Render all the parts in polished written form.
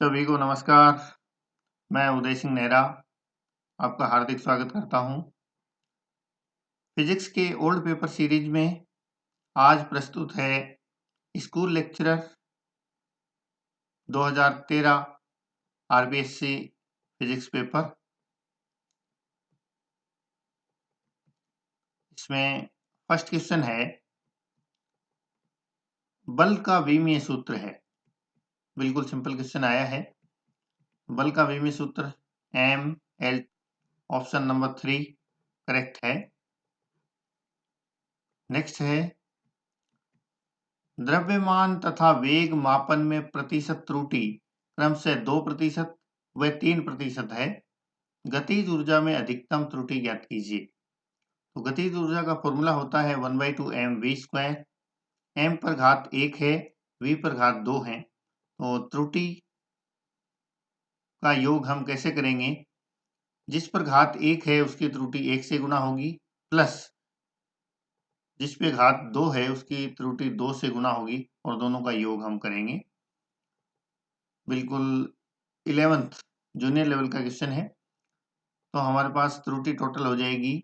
सभी को नमस्कार। मैं उदय सिंह नेहरा आपका हार्दिक स्वागत करता हूं। फिजिक्स के ओल्ड पेपर सीरीज में आज प्रस्तुत है school lecturer 2013 RBSC physics paper. इसमें फर्स्ट क्वेश्चन है, बल का विमीय सूत्र है। बिल्कुल सिंपल क्वेश्चन आया है। बल का विमीय सूत्र ML, ऑप्शन नंबर 3 करेक्ट है। नेक्स्ट है, द्रव्यमान तथा वेग मापन में प्रतिशत त्रुटि क्रमशः 2% व 3% है। गतिज ऊर्जा में अधिकतम त्रुटि ज्ञात कीजिए। तो गतिज ऊर्जा का फॉर्मूला होता है 1/2 mv²। m पर घात 1 है, v पर घात 2 है। तो त्रुटि का योग हम कैसे करेंगे? जिस पर घात 1 है उसकी त्रुटि 1 से गुना होगी, प्लस जिस पे घात 2 है उसकी त्रुटि 2 से गुना होगी और दोनों का योग हम करेंगे। बिल्कुल 11th जूनियर लेवल का क्वेश्चन है। तो हमारे पास त्रुटि टोटल हो जाएगी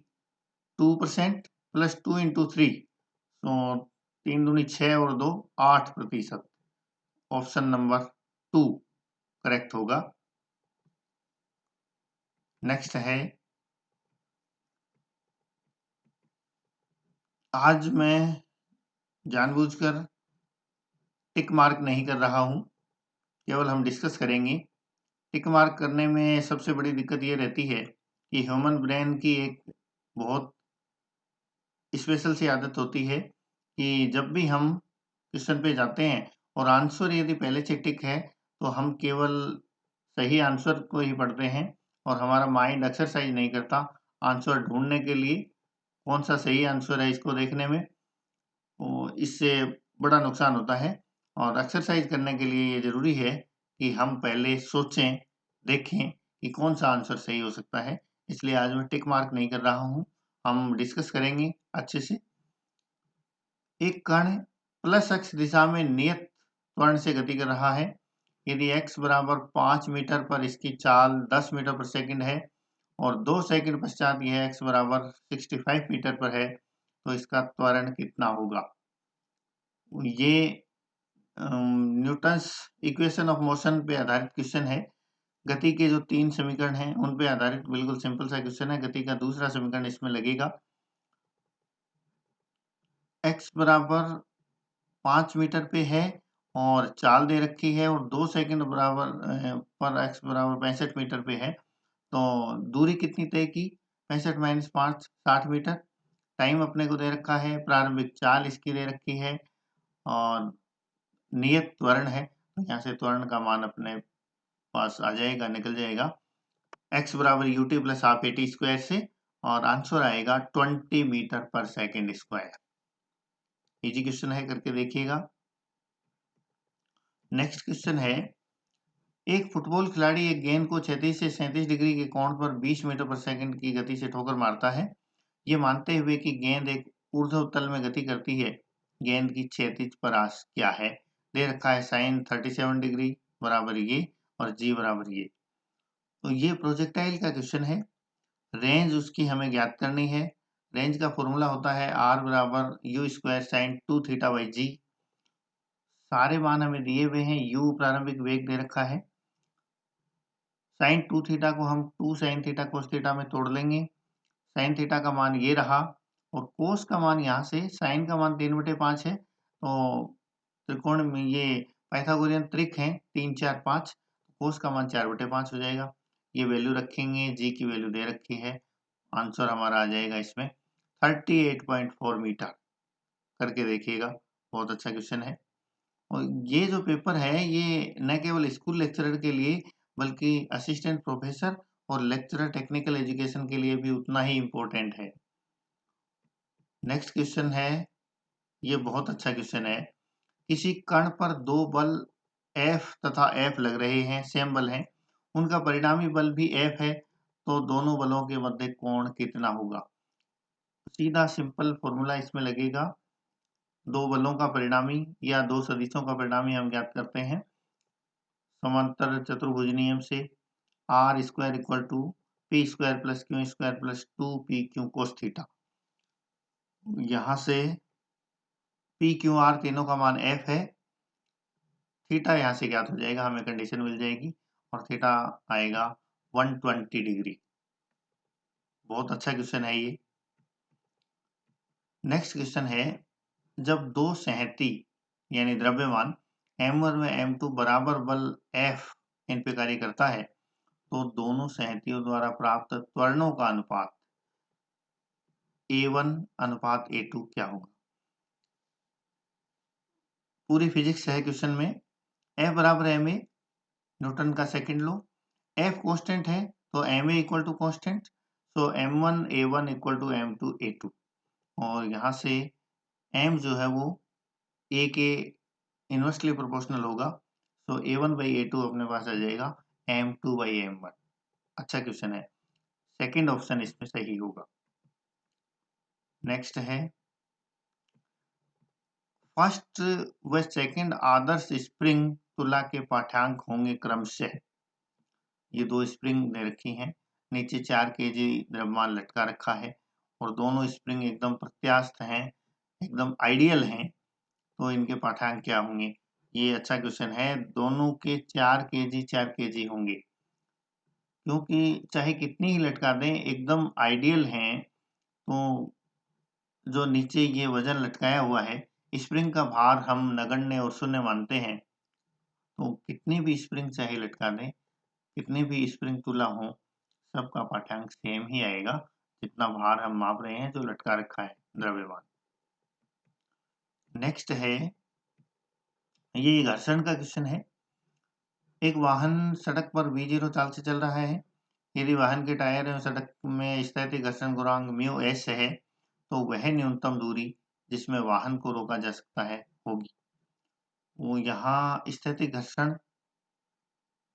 2% प्लस 2 इंटू 3, तो 3 दूनी 6 और 2 8%। ऑप्शन नंबर 2 करेक्ट होगा। नेक्स्ट है, आज मैं जानबूझकर टिक मार्क नहीं कर रहा हूं, केवल हम डिस्कस करेंगे। टिक मार्क करने में सबसे बड़ी दिक्कत ये रहती है कि ह्यूमन ब्रेन की एक बहुत स्पेशल सी आदत होती है कि जब भी हम क्वेश्चन पे जाते हैं और आंसर यदि पहले से टिक है तो हम केवल सही आंसर को ही पढ़ते हैं और हमारा माइंड एक्सरसाइज नहीं करता आंसर ढूंढने के लिए, कौन सा सही आंसर है इसको देखने में। तो इससे बड़ा नुकसान होता है और एक्सरसाइज करने के लिए ये ज़रूरी है कि हम पहले सोचें, देखें कि कौन सा आंसर सही हो सकता है। इसलिए आज मैं टिक मार्क नहीं कर रहा हूँ, हम डिस्कस करेंगे अच्छे से। एक कण प्लस x दिशा में नियत त्वरण से गति कर रहा है। यदि x बराबर 5 मीटर पर इसकी चाल 10 मीटर पर सेकंड है और 2 सेकंड पश्चात यह x बराबर 65 मीटर पर है, तो इसका त्वरण कितना होगा? ये न्यूटन्स इक्वेशन ऑफ मोशन पे आधारित क्वेश्चन है। गति के जो 3 समीकरण हैं उन पे आधारित बिल्कुल सिंपल सा क्वेश्चन है। गति का दूसरा समीकरण इसमें लगेगा। x बराबर 5 मीटर पे है और चाल दे रखी है और 2 सेकंड बराबर पर x बराबर 65 मीटर पे है। तो दूरी कितनी तय की? 65 माइनस 5 60 मीटर। टाइम अपने को दे रखा है, प्रारंभिक चाल इसकी दे रखी है और नियत त्वरण है। तो यहाँ से त्वरण का मान अपने पास आ जाएगा, निकल जाएगा x बराबर ut plus half at square से और आंसर आएगा 20 मीटर पर सेकंड स्क्वायर। इजी क्वेश्चन है, करके देखिएगा। नेक्स्ट क्वेश्चन है, एक फुटबॉल खिलाड़ी एक गेंद को 36 से 37 डिग्री के कोण पर 20 मीटर पर सेकंड की गति से ठोकर मारता है। ये मानते हुए कि गेंद एक ऊर्ध्व तल में गति करती है, गेंद की क्षैतिज परास क्या है? दे रखा है sin 37 डिग्री बराबर ये और g बराबर ये। तो ये प्रोजेक्टाइल का क्वेश्चन है। रेंज उसकी हमें ज्ञात करनी है। रेंज का फॉर्मूला होता है r बराबर u square sine 2 theta by g. सारे मान हमें दिए हुए हैं। u प्रारंभिक वेग दे रखा है। साइन 2 थीटा को हम 2 साइन थीटा कोस थीटा में तोड़ लेंगे। साइन थीटा का मान ये रहा और कोस का मान यहाँ से, साइन का मान 3/5 है। तो त्रिकोण में ये पाइथागोरियन त्रिक है 3 4 5, कोस का मान 4/5 हो जाएगा। ये वैल्यू रखेंगे, जी की वैल्यू दे रखी है, आंसर हमारा आ जाएगा इसमें 38.4 मीटर। करके देखिएगा, बहुत अच्छा क्वेश्चन है। और ये जो पेपर है ये न केवल स्कूल लेक्चरर के लिए बल्कि असिस्टेंट प्रोफेसर और लेक्चरर टेक्निकल एजुकेशन के लिए भी उतना ही इम्पोर्टेंट है। नेक्स्ट क्वेश्चन है, ये बहुत अच्छा क्वेश्चन है। किसी कण पर दो बल F तथा F लग रहे हैं, सेम बल हैं, उनका परिणामी बल भी F है, तो दोनों बलों के मध्य कोण कितना होगा? सीधा सिंपल फॉर्मूला इसमें लगेगा। दो बलों का परिणामी या दो सदिशों का परिणामी हम ज्ञात करते हैं। समांतर चतुर्भुज नियम से R square equal to P square plus Q square plus 2pq cos theta. यहाँ से पी क्यू आर तीनों का मान एफ है, थीटा यहाँ से ज्ञात हो जाएगा, हमें कंडीशन मिल जाएगी और थीटा आएगा 120 डिग्री। बहुत अच्छा क्वेश्चन है ये। नेक्स्ट क्वेश्चन है, जब दो संहति यानी द्रव्यमान m1 व m2 बराबर बल F इन पे कार्य करता है तो दोनों संहतियों द्वारा प्राप्त त्वरणों का अनुपात A1 अनुपात A2 क्या होगा? पूरी फिजिक्स है क्वेश्चन में। F बराबर ma, न्यूटन का सेकंड लॉ। F कांस्टेंट है तो ma equal to constant, so m1 A1 equal to m2 A2 और यहाँ से m जो है वो a के इनवर्सली प्रोपोर्शनल होगा, तो A1 बाई A2 अपने पास आ जाएगा m2 बाई m1। अच्छा क्वेश्चन है, सेकंड ऑप्शन इसमें सही होगा। नेक्स्ट है, फर्स्ट व सेकंड आदर्श स्प्रिंग तुला के पाठ्यांक होंगे क्रमशः। ये दो स्प्रिंग दे रखी हैं, नीचे 4 kg द्रव्यमान लटका रखा है और दोनों स्प्रिंग एकदम प्रत्यास्थ हैं, एकदम आइडियल हैं, तो इनके पाठ्यांक क्या होंगे? ये अच्छा क्वेश्चन है। दोनों के 4 kg होंगे, क्योंकि चाहे कितनी ही लटका दें एकदम आइडियल हैं, तो जो नीचे ये वजन लटकाया हुआ है, स्प्रिंग का भार हम नगण्य और शून्य मानते हैं, तो कितनी भी स्प्रिंग चाहे लटका दें, कितनी भी स्प्रिंग तुला हो, सबका पाठ्यांक सेम ही आएगा, जितना भार हम माप रहे हैं जो लटका रखा है द्रव्यमान। नेक्स्ट है, ये घर्षण का क्वेश्चन है। एक वाहन सड़क पर v0 चाल से चल रहा है। यदि वाहन के टायर एवं सड़क में स्थैतिक घर्षण गुणांक μs है तो वह न्यूनतम दूरी जिसमें वाहन को रोका जा सकता है होगी। वो यहाँ स्थैतिक घर्षण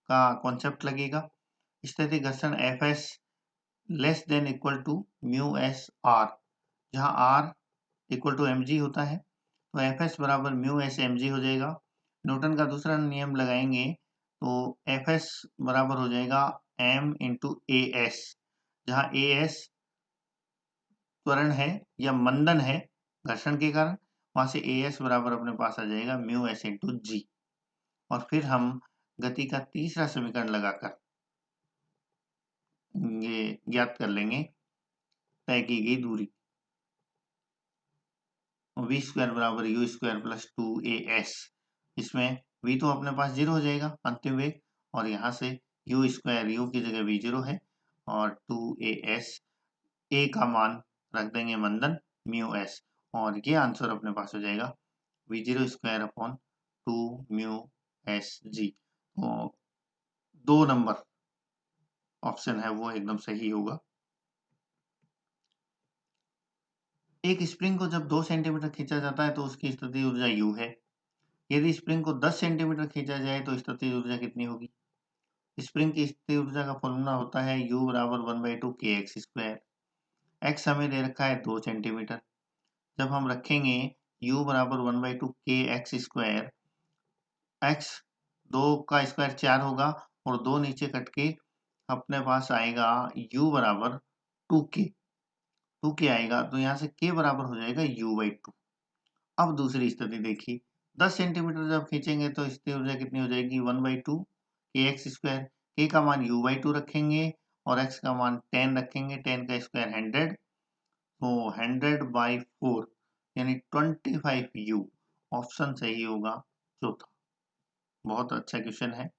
का कॉन्सेप्ट लगेगा। स्थैतिक घर्षण Fs less than equal to μs(r), जहाँ r इक्वल टू mg होता है, तो Fs बराबर μs mg हो जाएगा। न्यूटन का दूसरा नियम लगाएंगे तो Fs बराबर हो जाएगा m इंटू as, जहाँ as त्वरण है या मंदन है घर्षण के कारण, वहां से as बराबर अपने पास आ जाएगा μs इंटू g। और फिर हम गति का तीसरा समीकरण लगाकर ये ज्ञात कर लेंगे तय की गई दूरी, v स्क्वायर बराबर u स्क्वायर प्लस 2as। इसमें v तो अपने पास 0 हो जाएगा अंतिम वेग, और यहाँ से u स्क्वायर, u की जगह v0 है और 2as, a का मान रख देंगे मंदन μs, और ये आंसर अपने पास हो जाएगा v0 स्क्वायर अपॉन 2 μsg। तो 2 नंबर ऑप्शन है वो एकदम सही होगा। एक स्प्रिंग को जब 2 सेंटीमीटर खींचा जाता है तो उसकी स्थितिज ऊर्जा u है। यदि स्प्रिंग को 10 सेंटीमीटर खींचा जाए तो स्थितिज ऊर्जा कितनी होगी? स्प्रिंग की स्थितिज ऊर्जा का फॉर्मूला होता है u बराबर 1/2 kx स्क्वायर। x हमें दे रखा है 2 सेंटीमीटर, जब हम रखेंगे u बराबर 1/2 kx स्क्वायर, x 2 का स्क्वायर 4 होगा और 2 नीचे कट के अपने पास आएगा u बराबर 2k आएगा, तो यहाँ से k बराबर हो जाएगा u/2। अब दूसरी स्थिति देखिए, 10 सेंटीमीटर जब खींचेंगे तो स्थितिज ऊर्जा कितनी हो जाएगी? 1/2 kx स्क्वायर। k का मान u/2 रखेंगे और x का मान 10 रखेंगे, 10 का स्क्वायर 100, तो 100/4 यानी 25u। ऑप्शन सही होगा चौथा। बहुत अच्छा क्वेश्चन है।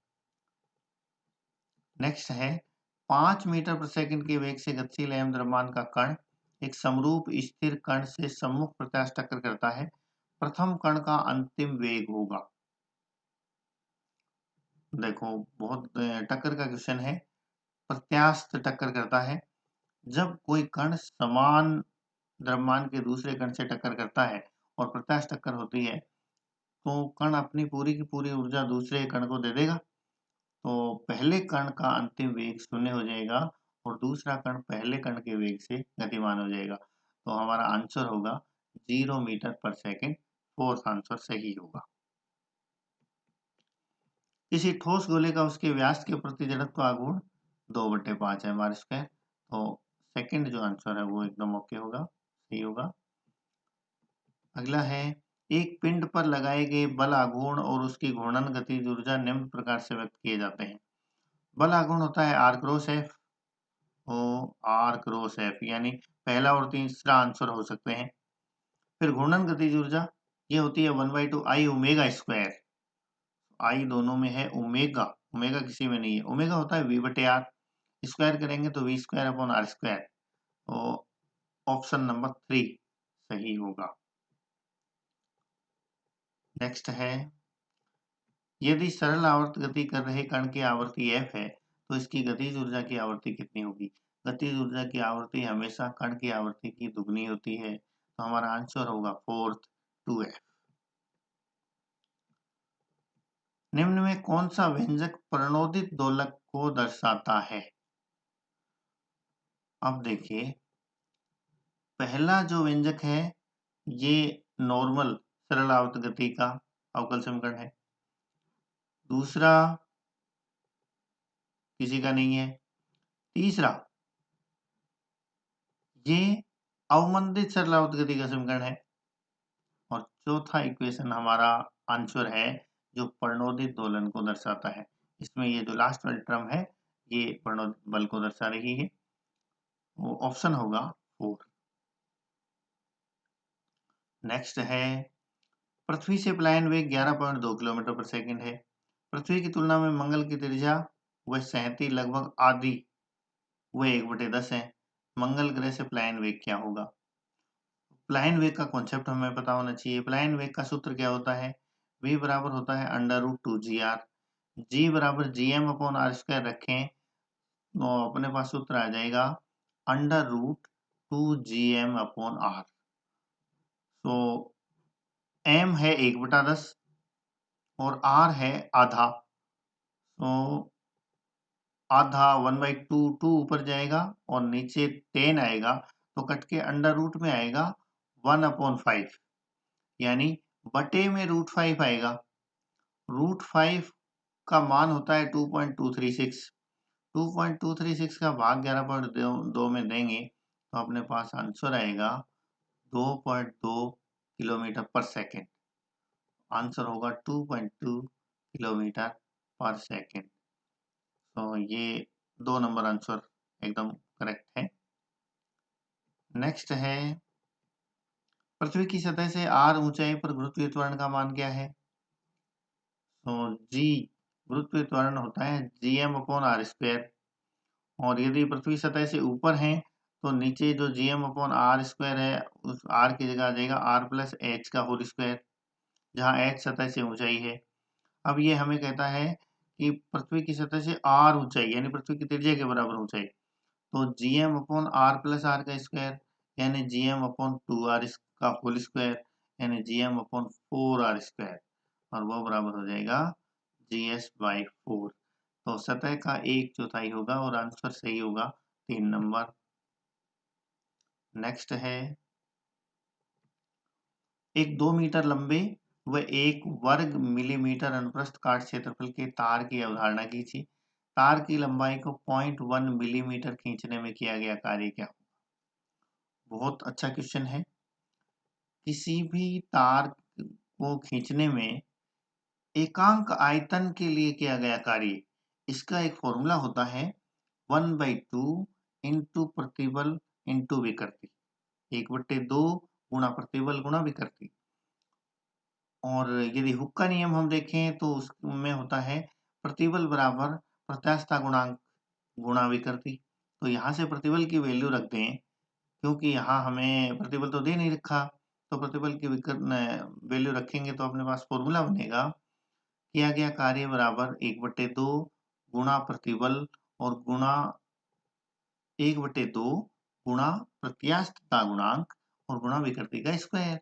नेक्स्ट है, 5 मीटर प्रति सेकंड के वेग से गतिशील एवं द्रव्यमान का कण एक समरूप स्थिर कण से सम्मुख प्रत्यास्थ टक्कर करता है, प्रथम कण का अंतिम वेग होगा। देखो बहुत टक्कर का क्वेश्चन है, प्रत्यास्थ टक्कर करता है। जब कोई कण समान द्रव्यमान के दूसरे कण से टक्कर करता है और प्रत्यास्थ टक्कर होती है तो कण अपनी पूरी की पूरी ऊर्जा दूसरे कण को दे देगा, तो पहले कण का अंतिम वेग 0 हो जाएगा और दूसरा कण पहले कण के वेग से गतिमान हो जाएगा, तो हमारा आंसर होगा 0 मीटर पर सेकंड। फोर्थ आंसर सही होगा। किसी ठोस गोले का उसके व्यास के प्रति जड़त्व आघूर्ण 2/5 है m² तो सेकंड जो आंसर है वो एकदम ओके होगा, सही होगा। अगला है एक पिंड पर लगाए गए बल आघूर्ण और उसकी घूर्णन गतिज ऊर्जा निम्न प्रकार से व्यक्त किए जाते हैं। बल आघूर्ण होता है R cross F R cross F यानी पहला और तीसरा आंसर हो सकते हैं। फिर घूर्णन गतिज ऊर्जा ये होती है 1/2 I ओमेगा स्क्वायर, I दोनों में है ओमेगा, ओमेगा किसी में नहीं है, ओमेगा होता है V/R, स्क्वायर करेंगे तो V²/R², तो ऑप्शन नंबर 3 सही होगा। नेक्स्ट है यदि सरल आवर्त गति कर रहे कण की आवृत्ति f है तो इसकी गतिज ऊर्जा की आवृत्ति कितनी होगी? गतिज ऊर्जा की आवृत्ति हमेशा कण की आवृत्ति की दुगनी होती है, तो हमारा आंसर होगा फोर्थ 2f। निम्न में कौन सा व्यंजक प्रणोदित दोलक को दर्शाता है? अब देखिए पहला जो व्यंजक है ये नॉर्मल सरल आवर्त गति का अवकल समीकरण है, दूसरा किसी का नहीं है, तीसरा ये अवमंदित सरल आवर्त गति का समीकरण है और चौथा इक्वेशन हमारा आंसर है जो प्रणोदित दोलन को दर्शाता है। इसमें ये जो लास्ट वाली टर्म है ये प्रणोदित बल को दर्शा रही है, वो ऑप्शन होगा 4। नेक्स्ट है पृथ्वी से पलायन वेग 11.2 किलोमीटर पर सेकंड है। पृथ्वी की तुलना में मंगल की त्रिज्या व सहती लगभग आधी वह 1/10 है। मंगल ग्रह से पलायन वेग क्या होगा? पलायन वेग का कॉन्सेप्ट हमें पता होना चाहिए। पलायन वेग का सूत्र क्या होता है? v बराबर होता है √2gr, g बराबर gm/r² रखें तो अपने पास सूत्र आ जाएगा √2gm/r। तो m है 1/10 और r है आधा, तो आधा 1/2 2 ऊपर जाएगा और नीचे 10 आएगा तो कट के अंडर रूट में आएगा 1/5 यानी बटे में √5 आएगा। √5 का मान होता है 2.236, 2.236 का भाग 11.2 में देंगे तो अपने पास आंसर आएगा 2.2 किलोमीटर पर सेकेंड। आंसर होगा 2.2 किलोमीटर पर सेकेंड। तो ये 2 नंबर आंसर एकदम करेक्ट है। नेक्स्ट है पृथ्वी की सतह से r ऊंचाई पर गुरुत्वीय त्वरण का मान क्या है? तो g गुरुत्वीय त्वरण होता है gm/r² और यदि पृथ्वी सतह से ऊपर है तो नीचे जो gm/r² है उस r की जगह आ जाएगा r+h का होल स्क्वायर, जहाँ h सतह से ऊंचाई है। अब ये हमें कहता है कि पृथ्वी की सतह से r ऊंचाई यानी पृथ्वी की त्रिज्या के बराबर ऊंचाई, तो gm/r+r का स्क्वायर यानी gm/2r का होल स्क्वायर यानी gm/4r² और वो बराबर हो जाएगा gs/4। तो सतह का 1/4 होगा और आंसर सही होगा 3 नंबर। नेक्स्ट है एक 2 मीटर लंबे व 1 वर्ग मिलीमीटर अनुप्रस्थ काट क्षेत्रफल के तार की अवधारणा कीजिए। तार की लंबाई को 0.1 मिलीमीटर खींचने में किया गया कार्य क्या? बहुत अच्छा क्वेश्चन है। किसी भी तार को खींचने में एकांक आयतन के लिए किया गया कार्य, इसका एक फॉर्मूला होता है 1/2 इंटू प्रतिबल इंटू विकृति, 1/2 गुणा प्रतिबल गुणा विकृति। और यदि हुक का नियम हम देखें तो उसमें होता है प्रतिबल बराबर प्रत्यास्थता गुणांक गुणा विकृति। तो यहाँ से प्रतिबल की वैल्यू रख दें क्योंकि यहाँ हमें प्रतिबल तो दे नहीं रखा, तो प्रतिबल की वैल्यू रखेंगे तो अपने पास फॉर्मूला बनेगा किया गया कार्य बराबर 1/2 गुणा प्रतिबल और गुणा 1/2 गुणा प्रत्यास्थता गुणांक और गुणा विकृति का स्क्वायर।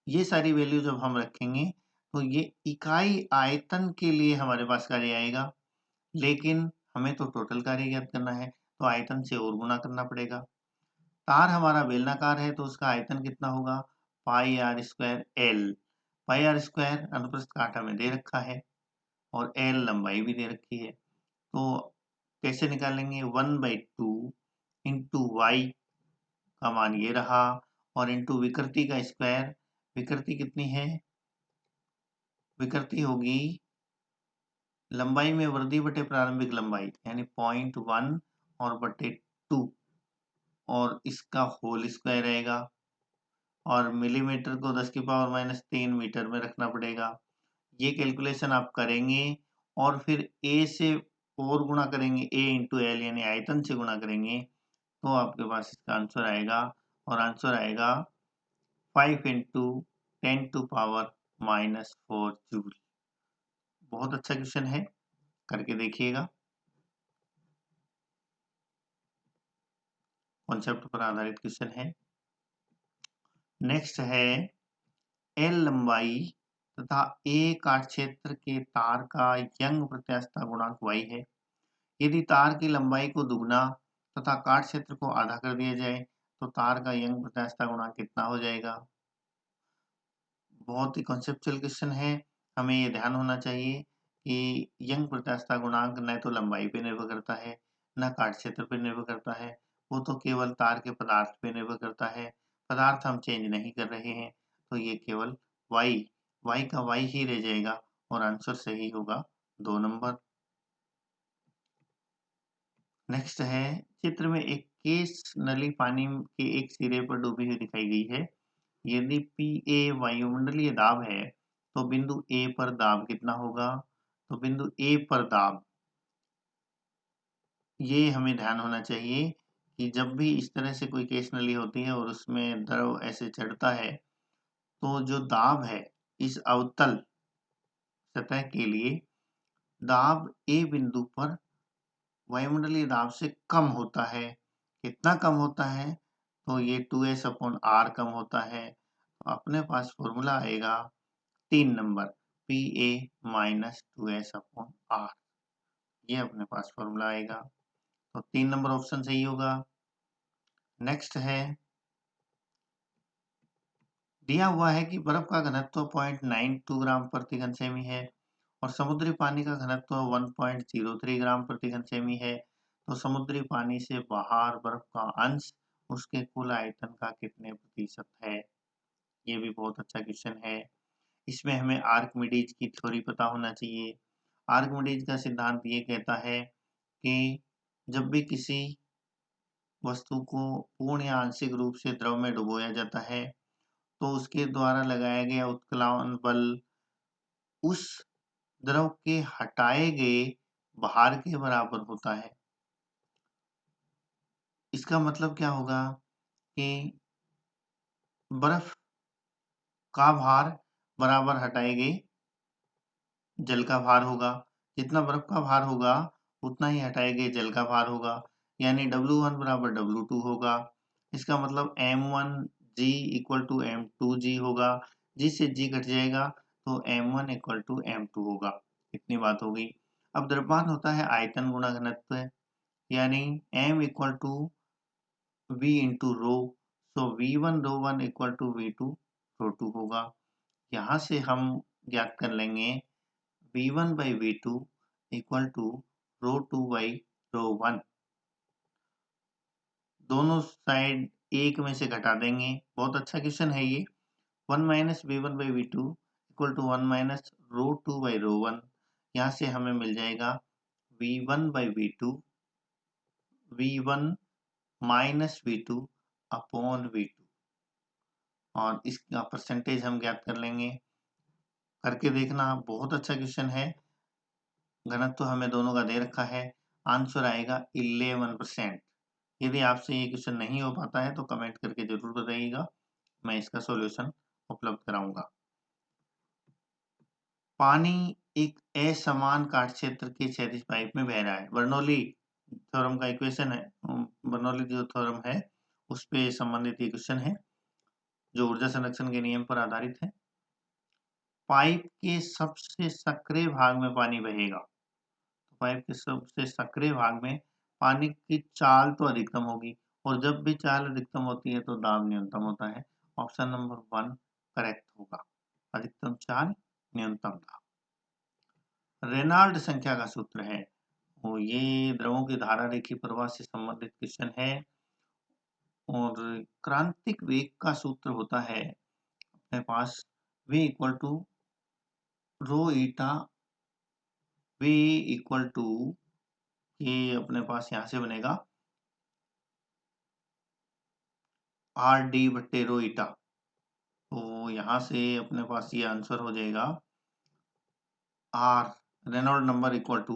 ये सारी वैल्यू जब हम रखेंगे तो ये इकाई आयतन के लिए हमारे पास कार्य आएगा, लेकिन हमें तो टोटल कार्य ज्ञात करना है तो आयतन से और गुणा करना पड़ेगा। तार हमारा बेलनाकार है तो उसका आयतन कितना होगा? पाई r² L। पाई r² अनुप्रस्थ काट हमें दे रखा है और एल लंबाई भी दे रखी है। तो कैसे निकालेंगे? 1/2 इंटू वाई का मान ये रहा और इंटू विकृति का स्क्वायर। विकृति कितनी है? विकृति होगी लंबाई में वृद्धि बटे प्रारंभिक लंबाई यानी 0.1 और बटे 2 और इसका होल स्क्वायर रहेगा और मिलीमीटर को 10⁻³ मीटर में रखना पड़ेगा। ये कैलकुलेशन आप करेंगे और फिर ए से और गुणा करेंगे, ए इंटू एल यानी आयतन से गुणा करेंगे तो आपके पास इसका आंसर आएगा और आंसर आएगा 5 इंटू 10⁻⁻4 जूल। बहुत अच्छा क्वेश्चन है, करके देखिएगा। कॉन्सेप्ट पर आधारित क्वेश्चन है। नेक्स्ट है एल लंबाई तथा ए काट क्षेत्र के तार का यंग प्रत्यास्थता गुणांक y है। यदि तार की लंबाई को दुगना तथा काट क्षेत्र को आधा कर दिया जाए तो तार का यंग प्रत्यास्थता गुणांक कितना हो जाएगा? बहुत ही कॉन्सेप्चुअल क्वेश्चन है। हमें ये ध्यान होना चाहिए कि यंग प्रत्यास्थता गुणांक न तो लंबाई पे निर्भर करता है न काट क्षेत्र पे निर्भर करता है, वो तो केवल तार के पदार्थ पे निर्भर करता है। पदार्थ हम चेंज नहीं कर रहे हैं तो ये केवल y का y ही रह जाएगा और आंसर सही होगा 2 नंबर। नेक्स्ट है चित्र में एक केस नली पानी के एक सिरे पर डूबी हुई दिखाई गई है। यदि PA वायुमंडलीय दाब है तो बिंदु A पर दाब कितना होगा? तो बिंदु A पर दाब, ये हमें ध्यान होना चाहिए कि जब भी इस तरह से कोई केस नली होती है और उसमें द्रव ऐसे चढ़ता है तो जो दाब है इस अवतल सतह के लिए दाब A बिंदु पर वायुमंडलीय दाब से कम होता है। कितना कम होता है? तो ये 2s/r कम होता है। अपने पास फॉर्मूला आएगा 3 नंबर PA माइनस 2s/r, ये अपने पास फॉर्मूला आएगा। तो 3 नंबर ऑप्शन सही होगा। नेक्स्ट है दिया हुआ है कि बर्फ का घनत्व 0.92 ग्राम प्रति घन सेमी है और समुद्री पानी का घनत्व 1.03 ग्राम प्रति घन सेमी है। तो समुद्री पानी से बाहर बर्फ का अंश उसके कुल आयतन का कितने प्रतिशत है? ये भी बहुत अच्छा क्वेश्चन है। इसमें हमें आर्किमिडीज की थ्योरी पता होना चाहिए। आर्किमिडीज का सिद्धांत ये कहता है कि जब भी किसी वस्तु को पूर्ण या आंशिक रूप से द्रव में डुबोया जाता है तो उसके द्वारा लगाया गया उत्प्लावन बल उस द्रव के हटाए गए भार के बराबर होता है। इसका मतलब क्या होगा कि बर्फ का भार बराबर हटाए गए जल का भार होगा। जितना बर्फ का भार होगा उतना ही हटाए गए जल का भार होगा, यानी W1 बराबर W2 होगा। इसका मतलब M1G इक्वल टू M2G होगा। G से G घट जाएगा तो M1 इक्वल टू M2 होगा। इतनी बात हो गई। अब द्रव्यमान होता है आयतन गुणा घनत्व, यानी M equal to V into rho. So V1 rho equal to V2 rho होगा। यहाँ से हम ज्ञात कर लेंगे V1 by V2 equal to rho by rho. दोनों साइड एक में से घटा देंगे। बहुत अच्छा क्वेश्चन है ये। 1 minus V1 by V2 equal to 1 minus rho by rho. यहाँ से हमें मिल जाएगा V1 by V2 V1 minus V2 upon V2 और इसका परसेंटेज हम ज्ञात कर लेंगे। करके देखना, बहुत अच्छा क्वेश्चन है। घनत्व हमें दोनों का दे रखा है। आंसर आएगा 11%। यदि आपसे ये क्वेश्चन नहीं हो पाता है तो कमेंट करके जरूर बताइएगा, मैं इसका सॉल्यूशन उपलब्ध कराऊंगा। पानी एक असमान काट क्षेत्र के क्षैतिज पाइप में बह रहा है। बर्नौली थ्योरम का इक्वेशन है, बर्नौली जो थ्योरम है उस पे संबंधित ये क्वेश्चन है जो ऊर्जा संरक्षण के नियम पर आधारित है। पाइप के सबसे सक्रिय भाग में पानी बहेगा। तो पाइप के सबसे सक्रिय भाग में पानी की चाल तो अधिकतम होगी और जब भी चाल अधिकतम होती है तो दाब न्यूनतम होता है। ऑप्शन नंबर 1 करेक्ट होगा। अधिकतम चाल न्यूनतम दाब। रेनॉल्ड संख्या का सूत्र है। तो ये द्रवों की धारा रेखीय प्रवाह से संबंधित क्वेश्चन है। और क्रांतिक वेग का सूत्र होता है अपने पास v equal to rho eta, v equal to, ये अपने पास यहाँ से बनेगा आर डी बट्टे रो ईटा। तो यहाँ से अपने पास ये आंसर हो जाएगा R Reynold number equal to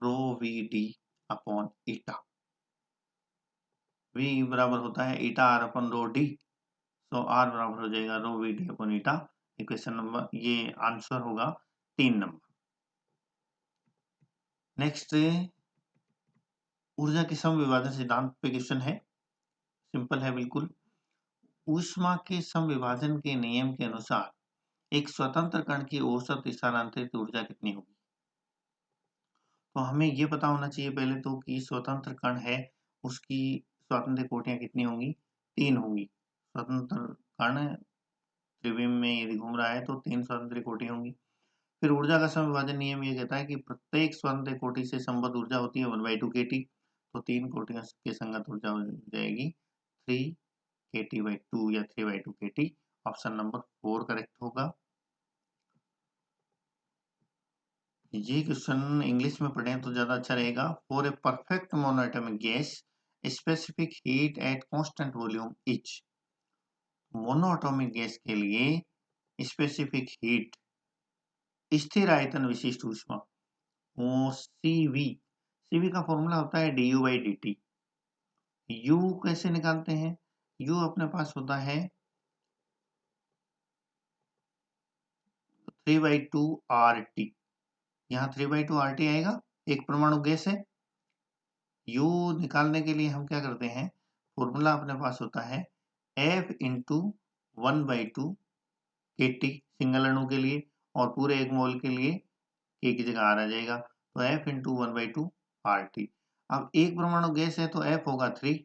rho V D upon eta. v बराबर होता है eta R upon rho D, तो आर बराबर हो जाएगा rho V D upon eta. Equation number, ये आंसर होगा 3 नंबर। नेक्स्ट, ऊर्जा के समविभाजन सिद्धांत पे क्वेश्चन है। सिंपल है बिल्कुल। ऊष्मा के समविभाजन के नियम के अनुसार एक स्वतंत्र कण की औसत स्थानांतरित ऊर्जा कितनी होगी? तो हमें ये पता होना चाहिए पहले तो कि स्वतंत्र कण है उसकी स्वातंत्र्य कोटियां कितनी होंगी? 3 होंगी। स्वतंत्र कण त्रिविम में यदि घूम रहा है तो 3 स्वतंत्र कोटियां होंगी। फिर ऊर्जा का समविभाजन नियम ये कहता है कि प्रत्येक स्वतंत्र कोटि से संबद्ध ऊर्जा होती है 1/2 kT। तो 3 कोटियों के संगत ऊर्जा हो जाएगी 3 kT/2 या 3/2 kT। ऑप्शन नंबर 4 करेक्ट होगा। ये क्वेश्चन इंग्लिश में पढ़ें तो ज्यादा अच्छा रहेगा। For a perfect monoatomic gas specific heat at constant volume etch. Monoatomic gas के लिए स्पेसिफिक हीट, स्थिर आयतन विशिष्ट ऊष्मा, वो सीवी का फॉर्मूला होता है du/dt। यू कैसे निकालते हैं? यू अपने पास होता है 3/2 RT। यहाँ 3/2 RT आएगा, एक परमाणु गैस है। यू निकालने के लिए हम क्या करते हैं? फॉर्मूला अपने पास होता है F इंटू 1/2 KT सिंगल अणु के लिए, और पूरे 1 मोल के लिए K की जगह R आ जाएगा। तो F इंटू 1/2 RT। अब एक परमाणु गैस है तो F होगा 3,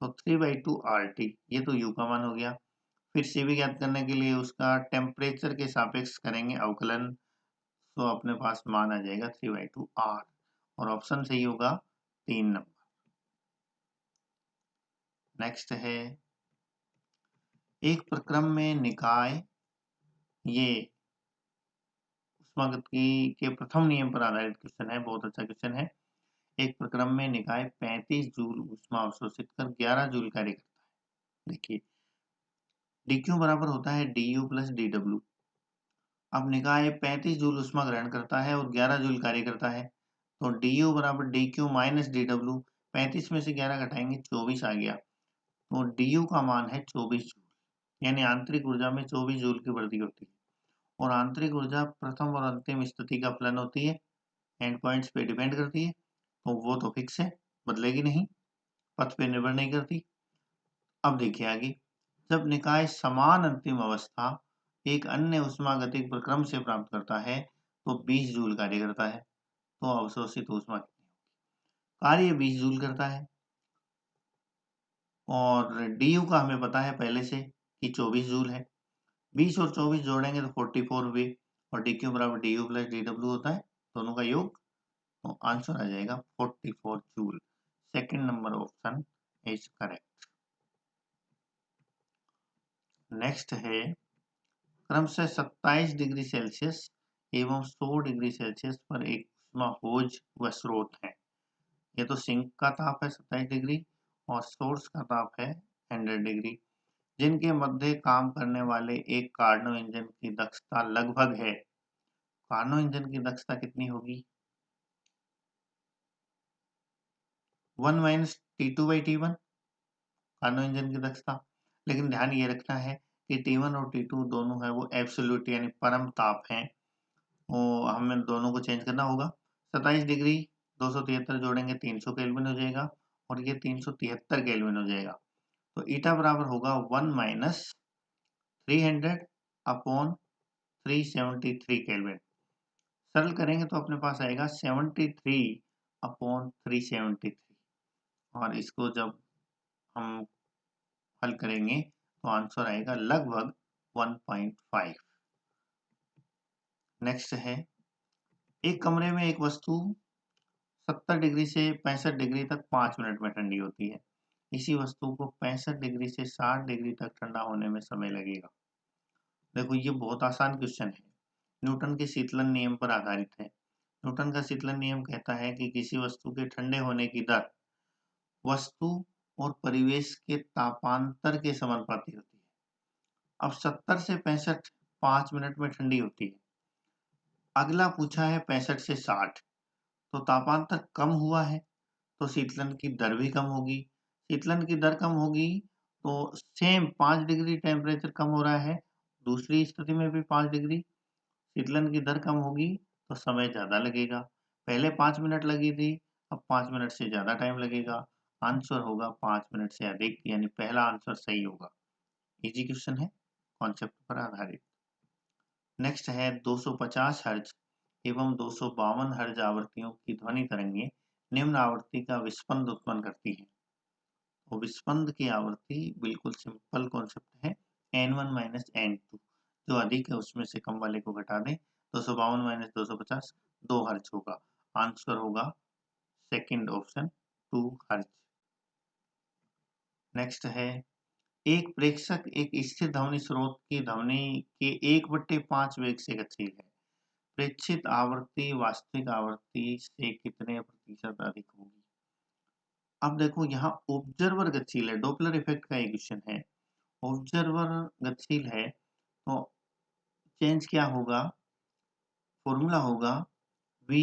तो 3/2 RT, ये तो U का मान हो गया। फिर CV ज्ञात करने के लिए उसका टेम्परेचर के सापेक्ष करेंगे अवकलन, तो अपने पास मान आ जाएगा 3/2 R, और ऑप्शन सही होगा 3 नंबर। नेक्स्ट है, एक प्रक्रम में निकाय, ये ऊष्मागतिकी के प्रथम नियम पर आधारित क्वेश्चन है, बहुत अच्छा क्वेश्चन है। एक प्रक्रम में निकाय 35 जूल ऊष्मा अवशोषित कर 11 जूल कार्य करता है। देखिए dq बराबर होता है du प्लस dw। अब निकाय 35 जूल ऊष्मा ग्रहण करता है और 11 जूल कार्य करता है, तो du बराबर dq माइनस dw। 35 में से 11 घटाएंगे 24 आ गया, तो du का मान है 24 जूल, यानी आंतरिक ऊर्जा में 24 जूल की वृद्धि होती है। और आंतरिक ऊर्जा प्रथम और अंतिम स्थिति का फलन होती है, एंड पॉइंट्स पे डिपेंड करती है, तो वो तो फिक्स है, बदलेगी नहीं, पथ पे निर्भर नहीं करती। अब देखिए आगे, जब निकाय समान अंतिम अवस्था एक अन्य ऊष्मागतिक प्रक्रम से प्राप्त करता है तो 20 जूल कार्य करता है, तो अवशोषित ऊष्मा कितनी होगी? कार्य 20 जूल करता है, और du का हमें पता है पहले से कि 24 जूल है। 20 और 24 जोड़ेंगे तो 44 हुए, और dq बराबर du प्लस dw होता है, दोनों का योग, तो आंसर आ जाएगा 44 joule. Second number option is correct. Next है, क्रमशः 27 डिग्री सेल्सियस एवं 100 डिग्री सेल्सियस पर एक ऊष्मा होज व स्रोत है। ये तो सिंक का ताप है 27 डिग्री, और सोर्स का ताप है 100 डिग्री, जिनके मध्य काम करने वाले एक कार्नो इंजन की दक्षता लगभग है। कार्नो इंजन की दक्षता कितनी होगी? 1 माइनस T2/T1 कार्नो इंजन की दक्षता। लेकिन ध्यान ये रखना है कि T1 और T2 दोनों है वो एब्सोल्यूट यानी परम ताप हैं, वो हमें दोनों को चेंज करना होगा। 27 डिग्री 273 जोड़ेंगे 300 केल्विन हो जाएगा, और ये 373 केल्विन हो जाएगा। तो ईटा बराबर होगा 1 माइनस 300 अपॉन 373 केल्विन। सरल करेंगे तो अपने पास आएगा 73 अपॉन 373, और इसको जब हम हल करेंगे तो आंसर आएगा लगभग 1.5। नेक्स्ट है, एक कमरे में एक वस्तु 70 डिग्री से 65 डिग्री तक 5 मिनट में ठंडी होती है। इसी वस्तु को 65 डिग्री से 60 डिग्री तक ठंडा होने में समय लगेगा। देखो ये बहुत आसान क्वेश्चन है। न्यूटन के शीतलन नियम पर आधारित है। न्यूटन का शीतलन नियम कहता है कि किसी वस्तु के ठंडे होने की दर वस्तु और परिवेश के तापांतर के समानुपाती होती है। अब 70 से 65 5 मिनट में ठंडी होती है। अगला पूछा है 65 से 60, तो तापांतर कम हुआ है तो शीतलन की दर भी कम होगी। शीतलन की दर कम होगी तो सेम 5 डिग्री टेम्परेचर कम हो रहा है, दूसरी स्थिति में भी 5 डिग्री। शीतलन की दर कम होगी तो समय ज़्यादा लगेगा। पहले 5 मिनट लगी थी, अब 5 मिनट से ज़्यादा टाइम लगेगा। आंसर होगा 5 मिनट से अधिक, यानी पहला आंसर सही होगा। इजी क्वेश्चन है, कॉन्सेप्ट पर आधारित। नेक्स्ट है 250 हर्ट्ज एवं 252 हर्ट्ज आवृत्तियों की ध्वनि तरंगें निम्न आवृत्ति का विस्पंद उत्पन्न करती हैं। तो विस्पंद की आवृत्ति बिल्कुल सिंपल कॉन्सेप्ट है, n1 माइनस n2। जो अधिक है उसमें से कम वाले को घटा दें, 252 माइनस 250 2 हर्ट्ज होगा। आंसर होगा सेकंड ऑप्शन 2 हर्ट्ज। नेक्स्ट है एक प्रेक्षक एक स्थिर ध्वनि स्रोत की ध्वनि के 1/5 वेग से गतिशील है। प्रेक्षित आवृत्ति वास्तविक आवृत्ति से कितने प्रतिशत अधिक होगी? अब देखो यहाँ ऑब्जर्वर गतिशील है, डॉपलर इफेक्ट का एक क्वेश्चन है। ऑब्जर्वर गतिशील है तो चेंज क्या होगा? फॉर्मूला होगा v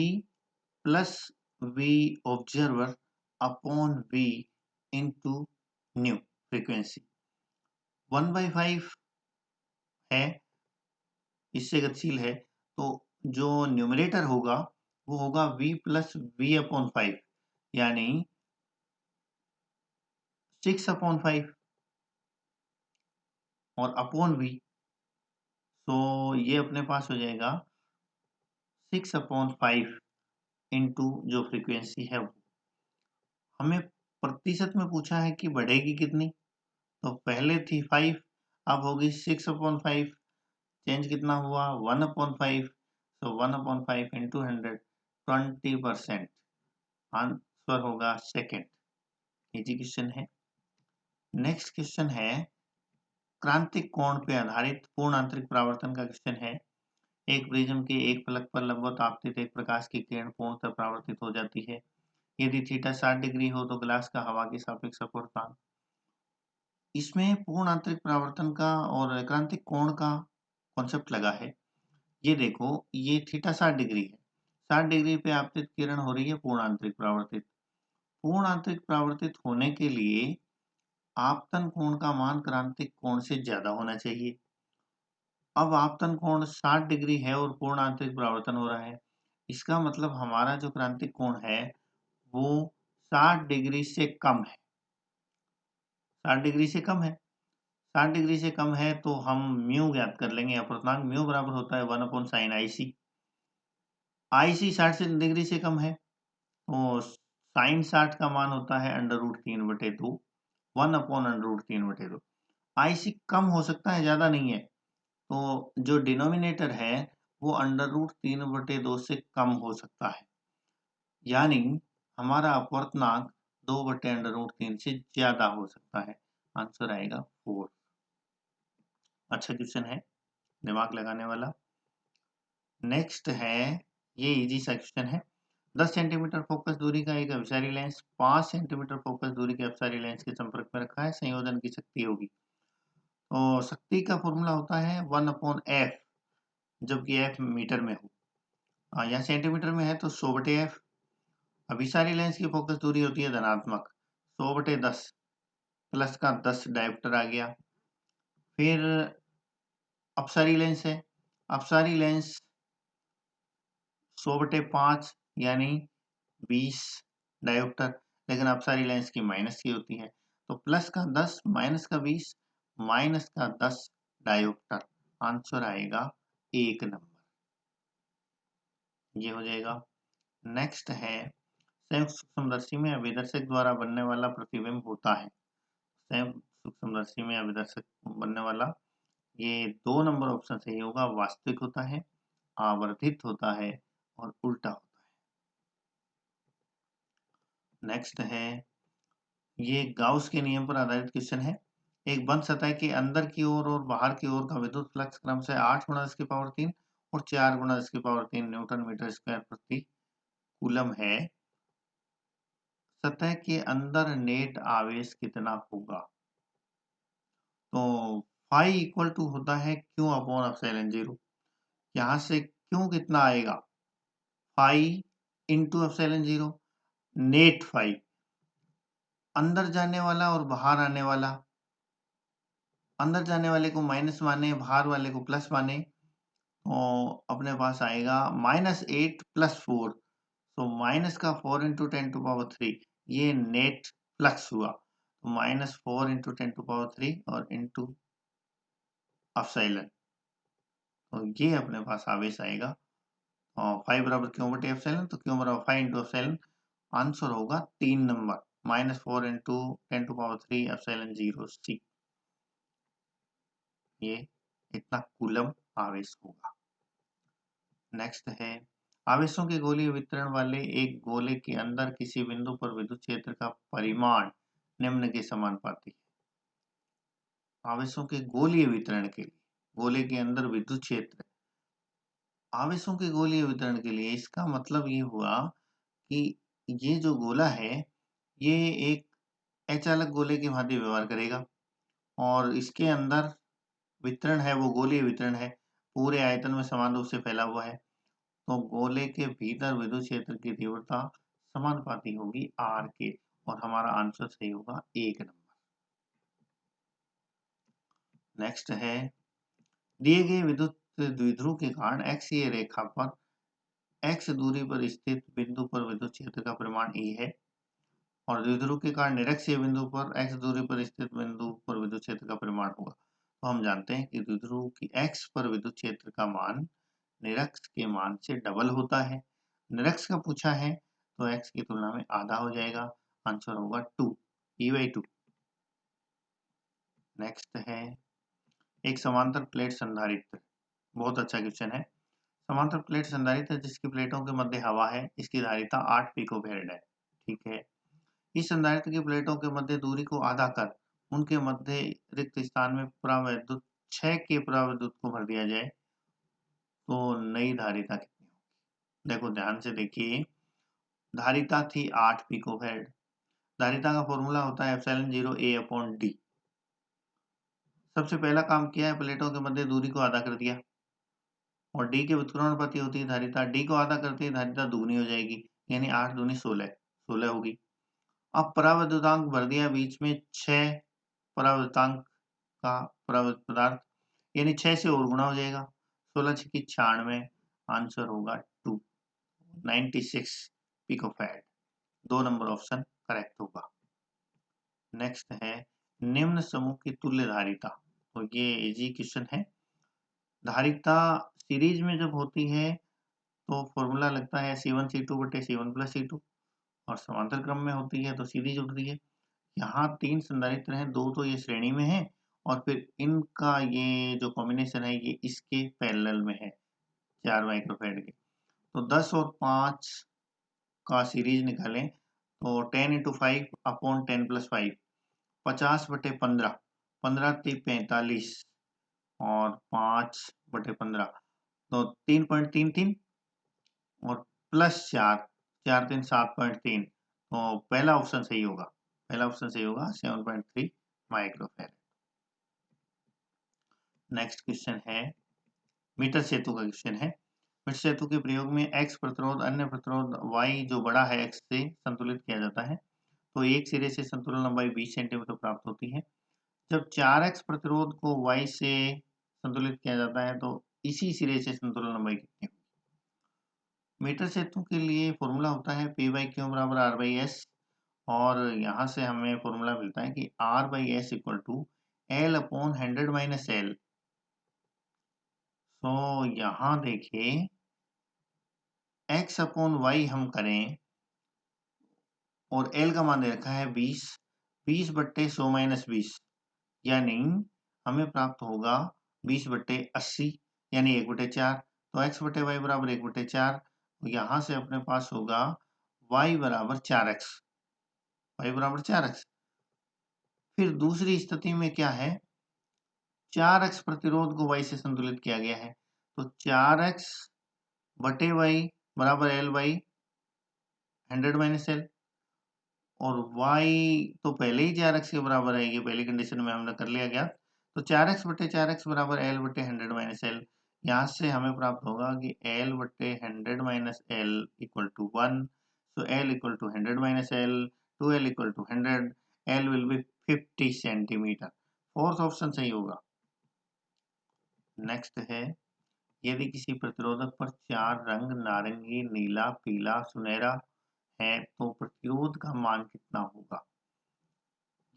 plus v observer upon v into new frequency. 1/5 है, इससे गतिशील है, तो जो न्यूमरेटर होगा वो होगा v प्लस v अपॉन 5, यानी 6/5 और अपॉन v, तो ये अपने पास हो जाएगा 6/5 इंटू जो फ्रीक्वेंसी है वो। हमें प्रतिशत में पूछा है कि बढ़ेगी कितनी, तो पहले थी 5, अब होगी 6/5। चेंज कितना हुआ? 1/5, तो 1/5 इंटू 100 20%। आंसर होगा सेकेंड। इजी क्वेश्चन है। नेक्स्ट क्वेश्चन है क्रांतिक कोण पे आधारित पूर्ण आंतरिक परावर्तन का क्वेश्चन है। एक प्रिज्म के एक फलक पर लंबवत आपतित एक प्रकाश की किरण पूर्णतः परावर्तित हो जाती है। यदि थीटा 60 डिग्री हो तो ग्लास का हवा के सापेक्ष अपवर्तनांक। इसमें पूर्ण आंतरिक परावर्तन का और क्रांतिक कोण का कॉन्सेप्ट लगा है। ये देखो, ये थीटा 60 डिग्री है, 60 डिग्री पे आपतित किरण हो रही है पूर्ण आंतरिक परावर्तित। पूर्ण आंतरिक परावर्तित होने के लिए आपतन कोण का मान क्रांतिक कोण से ज्यादा होना चाहिए। अब आपतन कोण 60 डिग्री है और पूर्ण आंतरिक परावर्तन हो रहा है, इसका मतलब हमारा जो क्रांतिक कोण है वो 60 डिग्री से कम है। 60 डिग्री से कम है, 60 डिग्री से कम है तो हम म्यू ज्ञात कर लेंगे। अपवर्तनांक म्यू बराबर होता है 1/sin IC। IC 60 डिग्री से कम है तो साइन 60 का मान होता है √3/2, 1/√3/2। IC कम हो सकता है, ज्यादा नहीं है, तो जो डिनोमिनेटर है वो √3/2 से कम हो सकता है, यानी हमारा अपवर्तनांक 2/√3 से ज्यादा हो सकता है। आंसर आएगा 4। अच्छा क्वेश्चन है, दिमाग लगाने वाला। नेक्स्ट है, ये इजी सा क्वेश्चन है। 10 सेंटीमीटर फोकस दूरी का एक अपसारी लेंस 5 सेंटीमीटर फोकस दूरी के अपसारी लेंस के संपर्क में रखा है। संयोजन की शक्ति होगी, तो शक्ति का फॉर्मूला होता है 1/f, जबकि f मीटर में हो। यहाँ सेंटीमीटर में है तो 100/f। अभिसारी लेंस की फोकस दूरी होती है धनात्मक, 100/10, प्लस का 10 डायोप्टर आ गया। फिर अपसारी लेंस है, अपसारी लेंस 100/5 यानी 20 डायोप्टर, लेकिन अपसारी लेंस की माइनस की होती है, तो प्लस का 10 माइनस का 20 माइनस का 10 डायोप्टर। आंसर आएगा 1 नंबर, ये हो जाएगा। नेक्स्ट है संयुक्त सूक्ष्मदर्शी में अभिदर्शक द्वारा बनने वाला प्रतिबिंब होता है। संयुक्त सूक्ष्मदर्शी में अभिदर्शक बनने वाला, ये 2 नंबर ऑप्शन सही होगा। वास्तविक होता है, आवर्धित होता है और उल्टा होता है। नेक्स्ट है, ये गाउस के नियम पर आधारित क्वेश्चन है। एक बंद सतह के अंदर की ओर और बाहर की ओर का विद्युत फ्लक्स क्रम से 8 गुणा 10⁻³ और 4 गुणा 10⁻³ न्यूटन मीटर स्क्वायर प्रति कूलम है। सतह के अंदर नेट आवेश कितना होगा? तो फाई इक्वल टू होता है क्यू अपॉन एप्सिलॉन 0। यहाँ से क्यू कितना आएगा? Phi into epsilon 0, net phi, अंदर जाने वाला और बाहर आने वाला, अंदर जाने वाले को माइनस माने, बाहर वाले को प्लस माने, तो अपने पास आएगा -8 + 4, तो माइनस का 4 × 10⁻³ ये नेट फ्लक्स हुआ, तो -4 × 10⁻³ और इंटू एप्सिलॉन, तो ये अपने पास आवेश आएगा। फाई बराबर क्यू बटे एप्सिलॉन, तो क्यू बराबर फाई इंटू एप्सिलॉन, आंसर होगा 3 नंबर, -4 × 10⁻³ एप्सिलॉन 0 C। ये इतना कूलम आवेश होगा। नेक्स्ट है, आवेशों के गोलीय वितरण वाले एक गोले के अंदर किसी बिंदु पर विद्युत क्षेत्र का परिमाण निम्न के समानुपाती है। आवेशों के गोलीय वितरण के लिए, गोले के अंदर विद्युत क्षेत्र, आवेशों के गोलीय वितरण के लिए, इसका मतलब ये हुआ कि ये जो गोला है ये एक अचालक गोले के भांति व्यवहार करेगा और इसके अंदर वितरण है वो गोलीय वितरण है, पूरे आयतन में समान रूप से फैला हुआ है, तो गोले के भीतर विद्युत क्षेत्र की तीव्रता समानुपाती होगी R के, और हमारा आंसर सही होगा 1 नंबर। नेक्स्ट है, दिए गए विद्युत द्विध्रुव के कारण अक्षीय रेखा पर x दूरी पर स्थित बिंदु पर विद्युत क्षेत्र का परिमाण E है और द्विध्रुव के कारण निरक्षीय बिंदु पर x दूरी पर स्थित बिंदु पर विद्युत क्षेत्र का परिमाण होगा। तो हम जानते हैं कि द्विध्रुव की x पर विद्युत क्षेत्र का मान निरक्ष के मान से डबल होता है। निरक्ष का पूछा है तो x की तुलना में आधा हो जाएगा, आंसर होगा 2, E/2। नेक्स्ट है, एक समांतर प्लेट संधारित्र, बहुत अच्छा क्वेश्चन है। समांतर प्लेट संधारित्र है जिसकी प्लेटों के मध्य हवा है, इसकी धारिता 8 पिकोफैरेड है, ठीक है। इस संधारित्र की प्लेटों के मध्य दूरी को आधा कर उनके मध्य रिक्त स्थान में परावैद्युत 6 के परावैद्युत को भर दिया जाए तो नई धारिता कितनी होगी? देखो ध्यान से देखिए, धारिता थी 8 पिकोफैरेड, धारिता का फॉर्मूला होता है एप्सिलॉन 0 A/D। सबसे पहला काम किया है, प्लेटों के मध्य दूरी को आधा कर दिया और D के व्युत्क्रमानुपाती होती है धारिता, D को आधा करते ही धारिता दुगनी हो जाएगी, यानी 8 दूनी 16 होगी। अब परावैद्युतांक भर दिया बीच में 6 परावैद्युतांक का परावैद्युत पदार्थ, यानी 6 से और गुणा हो जाएगा, 16 छकी 96, आंसर होगा 296 पिकोफैरेड। 2 नंबर ऑप्शन करेक्ट होगा। नेक्स्ट है, निम्न समूह की तुल्य धारिता, तो ये इजी क्वेश्चन है। धारिता सीरीज में जब होती है तो फॉर्मूला लगता है C1 C2 बटे C1 + C2 और समांतर क्रम में होती है तो सीधी जुड़ती है। यहाँ 3 संधारित्र हैं, 2 तो ये श्रेणी में है और फिर इनका ये जो कॉम्बिनेशन है ये इसके पैरेलल में है 4 माइक्रोफैराड के। तो 10 और 5 का सीरीज निकालें तो 10 × 5 अपॉन 10 + 5, 50/15, 15 × 3 45 और 5/15, तो 3.33 और +4, 4 3 7.3, तो पहला ऑप्शन सही होगा, पहला ऑप्शन सही होगा 7.3 माइक्रोफैराड। नेक्स्ट क्वेश्चन है, मीटर सेतु का क्वेश्चन है। मीटर सेतु के प्रयोग में x प्रतिरोध अन्य प्रतिरोध y जो बड़ा है x से संतुलित किया जाता है, तो एक सिरे से संतुलन लंबाई 20 सेंटीमीटर प्राप्त होती है। जब 4x प्रतिरोध को y से संतुलित किया जाता है तो इसी सिरे से संतुलन लंबाई कितनी होगी? मीटर सेतु के लिए फॉर्मूला होता है P/Q = R/S और यहाँ से हमें फॉर्मूला मिलता है कि R/S = L/100 - L। तो यहाँ देखिए x/y हम करें और L का मान दे रखा है 20, 20/100 - 20, यानी हमें प्राप्त होगा 20/80, यानी 1/4, तो x/y = 1/4, तो यहाँ से अपने पास होगा y बराबर 4x, y बराबर 4x। फिर दूसरी स्थिति में क्या है, 4x प्रतिरोध को y से संतुलित किया गया है, तो 4x बटे y बराबर L बाई 100 माइनस एल, और y तो पहले ही 4x के बराबर है, ये पहली कंडीशन में हमने कर लिया गया, तो 4x बटे 4x बराबर L बटे 100 माइनस एल। यहाँ से हमें प्राप्त होगा कि L बटे 100 minus L equal to 1, so L equal to 100 minus L, 2L equal to 100, L will be 50 centimetre. Fourth option सही होगा। नेक्स्ट है, यदि किसी प्रतिरोधक पर 4 रंग नारंगी, नीला, पीला, सुनहरा है तो प्रतिरोध का मान कितना होगा।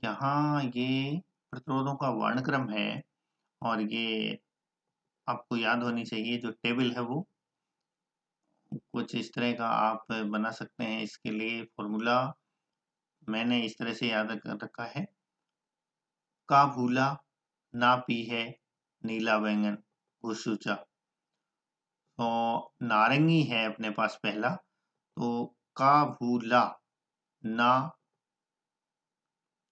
यहाँ ये प्रतिरोधों का वर्णक्रम है और ये आपको याद होनी चाहिए, जो टेबल है वो कुछ इस तरह का आप बना सकते हैं। इसके लिए फॉर्मूला मैंने इस तरह से याद कर रखा है, का भूला ना पी है नीला बैंगन घुसूचा। तो नारंगी है अपने पास पहला, तो का भूला ना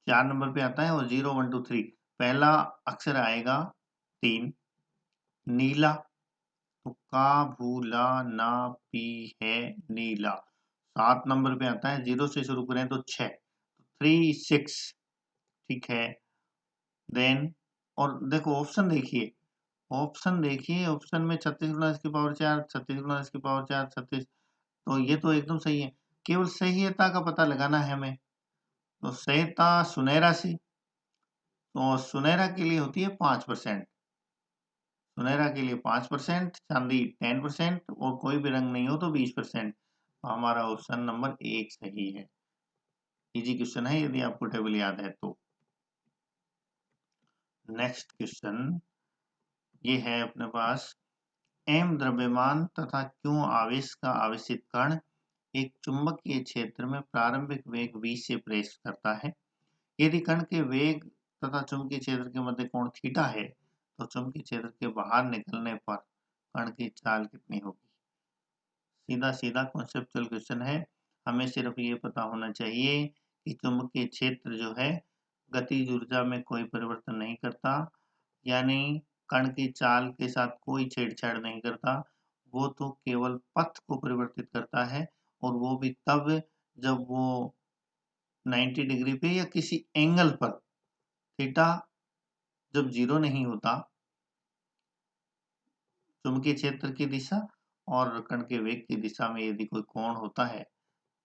4 नंबर पे आता है और 0 1 2 3 पहला अक्षर आएगा 3। नीला तो का भूला ना पी है नीला 7 नंबर पे आता है, 0 से शुरू करें तो 6, 3 6 ठीक है। देन और देखो ऑप्शन देखिए, ऑप्शन में 36 गुना इसकी पावर 4, 36 गुना इसकी पावर 4, 36, तो ये तो एकदम सही है। केवल सहीता का पता लगाना है हमें, तो सहीता सुनहरा सी, तो सुनहरा के लिए होती है 5%, सुनहरा के लिए 5%, चांदी 10% और कोई भी रंग नहीं हो तो 20%। तो हमारा ऑप्शन नंबर 1 सही है। इजी क्वेश्चन है यदि आपको टेबल याद है तो। नेक्स्ट क्वेश्चन ये है अपने पास, m द्रव्यमान तथा q आवेश का आवेशित कण एक चुंबकीय क्षेत्र में प्रारंभिक वेग v से प्रेरित करता है। यदि कण के वेग तथा चुंबकीय क्षेत्र के मध्य कोण थीटा है तो चुंबकीय क्षेत्र के बाहर निकलने पर कण की चाल कितनी होगी। सीधा सीधा कॉन्सेप्चुअल क्वेश्चन है, हमें सिर्फ ये पता होना चाहिए कि चुंबकीय क्षेत्र जो है गतिज ऊर्जा में कोई परिवर्तन नहीं करता, यानी कण की चाल के साथ कोई छेड़छाड़ नहीं करता, वो तो केवल पथ को परिवर्तित करता है, और वो भी तब जब वो 90 डिग्री पे या किसी एंगल पर, थीटा जब 0 नहीं होता चुंबकीय क्षेत्र की दिशा और कण के वेग की दिशा में यदि कोई कोण होता है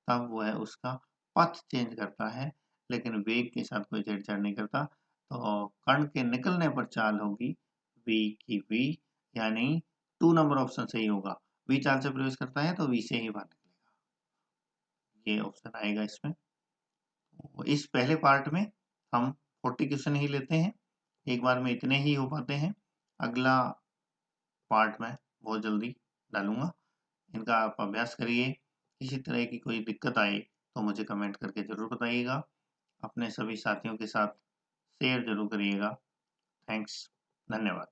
तब वह उसका पथ चेंज करता है, लेकिन वेग के साथ कोई छेड़छाड़ नहीं करता। तो कण के निकलने पर चाल होगी v की v, यानी 2 नंबर ऑप्शन सही होगा। v चाल से प्रवेश करता है तो v से ही बाहर निकलेगा, ये ऑप्शन आएगा इसमें। तो इस पहले पार्ट में हम 40 क्वेश्चन ही लेते हैं, एक बार में इतने ही हो पाते हैं। अगला पार्ट में बहुत जल्दी डालूंगा, इनका आप अभ्यास करिए। किसी तरह की कोई दिक्कत आए तो मुझे कमेंट करके ज़रूर बताइएगा। अपने सभी साथियों के साथ शेयर ज़रूर करिएगा। थैंक्स, धन्यवाद।